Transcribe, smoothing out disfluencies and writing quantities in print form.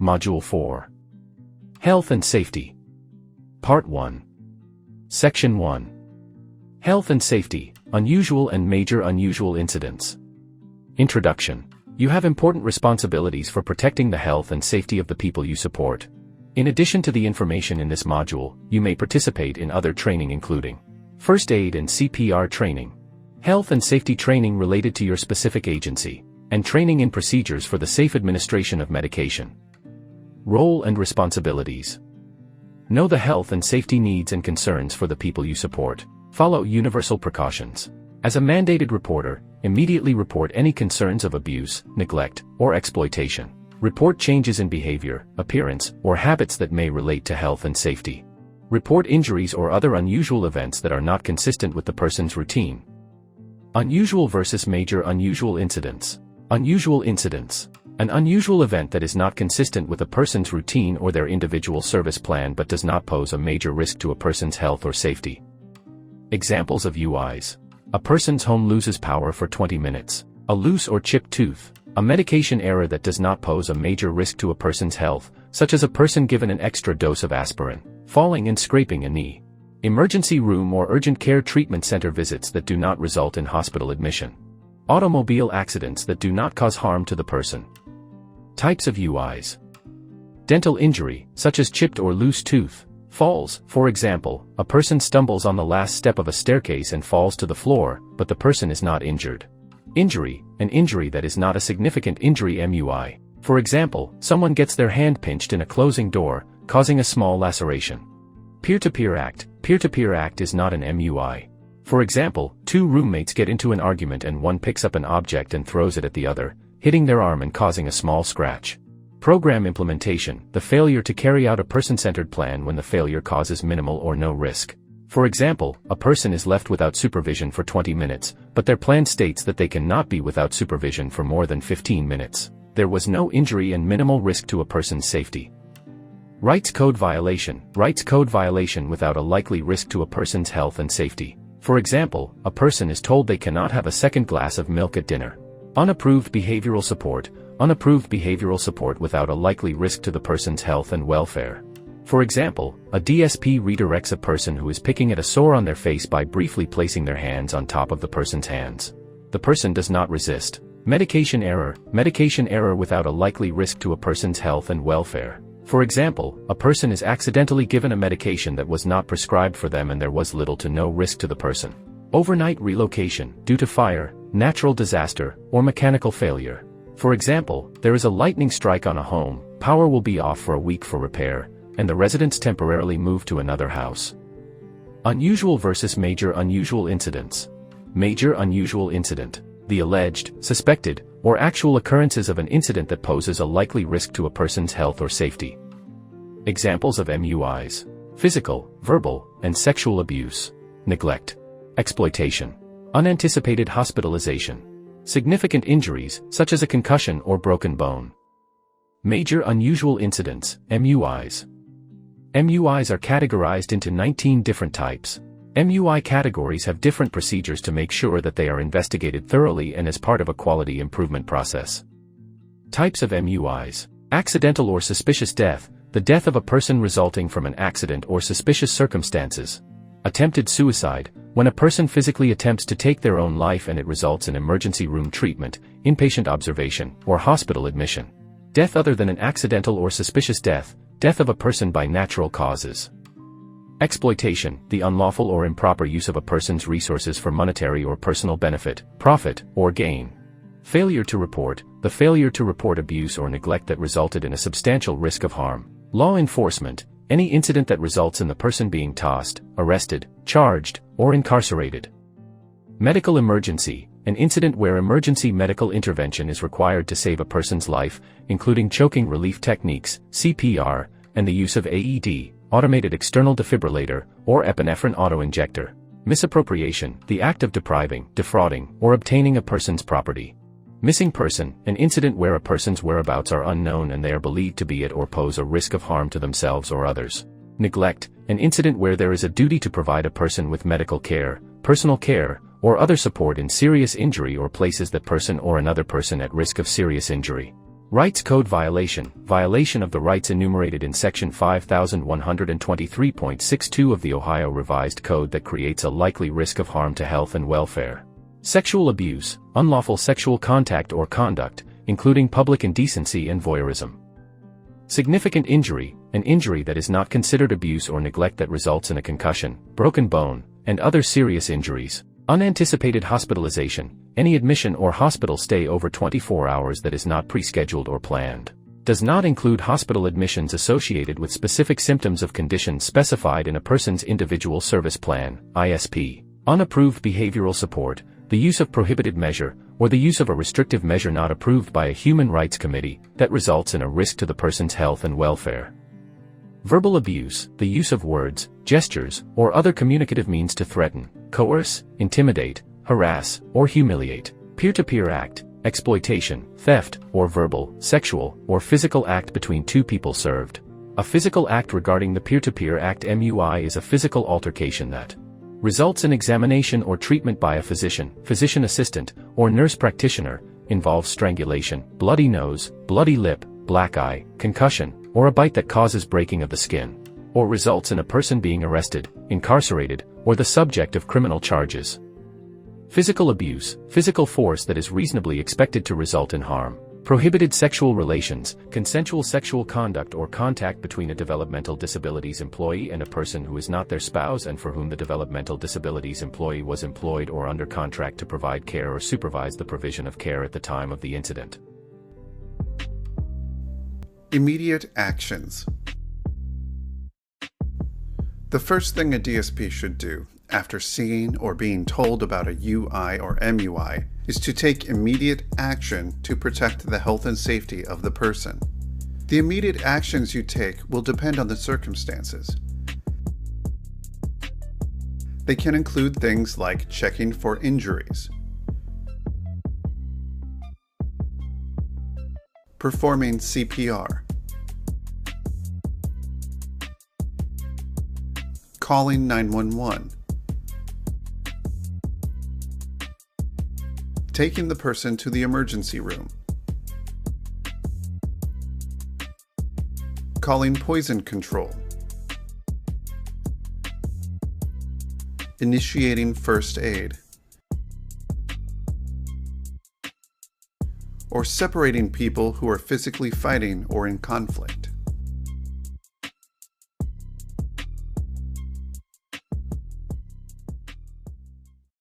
Module 4. Health and Safety. Part 1. Section 1. Health and Safety, Unusual and Major Unusual Incidents. Introduction. You have important responsibilities for protecting the health and safety of the people you support. In addition to the information in this module, you may participate in other training including first aid and CPR training, health and safety training related to your specific agency, and training in procedures for the safe administration of medication. Role and responsibilities. Know the health and safety needs and concerns for the people you support. Follow universal precautions. As a mandated reporter, immediately report any concerns of abuse, neglect, or exploitation. Report changes in behavior, appearance, or habits that may relate to health and safety. Report injuries or other unusual events that are not consistent with the person's routine. Unusual versus major unusual incidents. Unusual incidents. An unusual event that is not consistent with a person's routine or their individual service plan but does not pose a major risk to a person's health or safety. Examples of UIs. A person's home loses power for 20 minutes. A loose or chipped tooth. A medication error that does not pose a major risk to a person's health, such as a person given an extra dose of aspirin, falling and scraping a knee. Emergency room or urgent care treatment center visits that do not result in hospital admission. Automobile accidents that do not cause harm to the person. Types of UIs. Dental injury, such as chipped or loose tooth. Falls, for example, a person stumbles on the last step of a staircase and falls to the floor, but the person is not injured. Injury, an injury that is not a significant injury MUI. For example, someone gets their hand pinched in a closing door, causing a small laceration. Peer-to-peer act. Peer-to-peer act is not an MUI. For example, two roommates get into an argument and one picks up an object and throws it at the other, hitting their arm and causing a small scratch. Program implementation, the failure to carry out a person-centered plan when the failure causes minimal or no risk. For example, a person is left without supervision for 20 minutes, but their plan states that they cannot be without supervision for more than 15 minutes. There was no injury and minimal risk to a person's safety. Rights code violation. Rights code violation without a likely risk to a person's health and safety. For example, a person is told they cannot have a second glass of milk at dinner. Unapproved behavioral support. Unapproved behavioral support without a likely risk to the person's health and welfare. For example, a DSP redirects a person who is picking at a sore on their face by briefly placing their hands on top of the person's hands. The person does not resist. Medication error. Medication error without a likely risk to a person's health and welfare. For example, a person is accidentally given a medication that was not prescribed for them and there was little to no risk to the person. Overnight relocation, due to fire, natural disaster, or mechanical failure. For example, there is a lightning strike on a home, power will be off for a week for repair, and the residents temporarily move to another house. Unusual versus major unusual incidents. Major unusual incident. The alleged, suspected, or actual occurrences of an incident that poses a likely risk to a person's health or safety. Examples of MUIs. Physical, verbal, and sexual abuse. Neglect. Exploitation. Unanticipated hospitalization. Significant injuries, such as a concussion or broken bone. Major unusual incidents, MUIs. MUIs are categorized into 19 different types. MUI categories have different procedures to make sure that they are investigated thoroughly and as part of a quality improvement process. Types of MUIs. Accidental or suspicious death, the death of a person resulting from an accident or suspicious circumstances. Attempted suicide, when a person physically attempts to take their own life and it results in emergency room treatment, inpatient observation, or hospital admission. Death other than an accidental or suspicious death, death of a person by natural causes. Exploitation, the unlawful or improper use of a person's resources for monetary or personal benefit, profit, or gain. Failure to report, the failure to report abuse or neglect that resulted in a substantial risk of harm. Law enforcement, any incident that results in the person being tossed, arrested, charged, or incarcerated. Medical emergency, an incident where emergency medical intervention is required to save a person's life, including choking relief techniques, CPR, and the use of AED, automated external defibrillator, or epinephrine autoinjector. Misappropriation, the act of depriving, defrauding, or obtaining a person's property. Missing person, an incident where a person's whereabouts are unknown and they are believed to be at or pose a risk of harm to themselves or others. Neglect, an incident where there is a duty to provide a person with medical care, personal care, or other support in serious injury or places that person or another person at risk of serious injury. Rights Code violation, violation of the rights enumerated in Section 5123.62 of the Ohio Revised Code that creates a likely risk of harm to health and welfare. Sexual abuse, unlawful sexual contact or conduct, including public indecency and voyeurism. Significant injury, an injury that is not considered abuse or neglect that results in a concussion, broken bone, and other serious injuries. Unanticipated hospitalization, any admission or hospital stay over 24 hours that is not pre-scheduled or planned. Does not include hospital admissions associated with specific symptoms of conditions specified in a person's individual service plan, ISP. Unapproved behavioral support, the use of prohibited measure, or the use of a restrictive measure not approved by a Human Rights Committee, that results in a risk to the person's health and welfare. Verbal abuse, the use of words, gestures, or other communicative means to threaten, coerce, intimidate, harass, or humiliate. Peer-to-peer act, exploitation, theft, or verbal, sexual, or physical act between two people served. A physical act regarding the peer-to-peer act MUI is a physical altercation that results in examination or treatment by a physician, physician assistant, or nurse practitioner, involves strangulation, bloody nose, bloody lip, black eye, concussion, or a bite that causes breaking of the skin, or results in a person being arrested, incarcerated, or the subject of criminal charges. Physical abuse, physical force that is reasonably expected to result in harm. Prohibited sexual relations, consensual sexual conduct or contact between a developmental disabilities employee and a person who is not their spouse and for whom the developmental disabilities employee was employed or under contract to provide care or supervise the provision of care at the time of the incident. Immediate actions. The first thing a DSP should do after seeing or being told about a UI or MUI is to take immediate action to protect the health and safety of the person. The immediate actions you take will depend on the circumstances. They can include things like checking for injuries, performing CPR, calling 911, taking the person to the emergency room, calling poison control, initiating first aid, or separating people who are physically fighting or in conflict.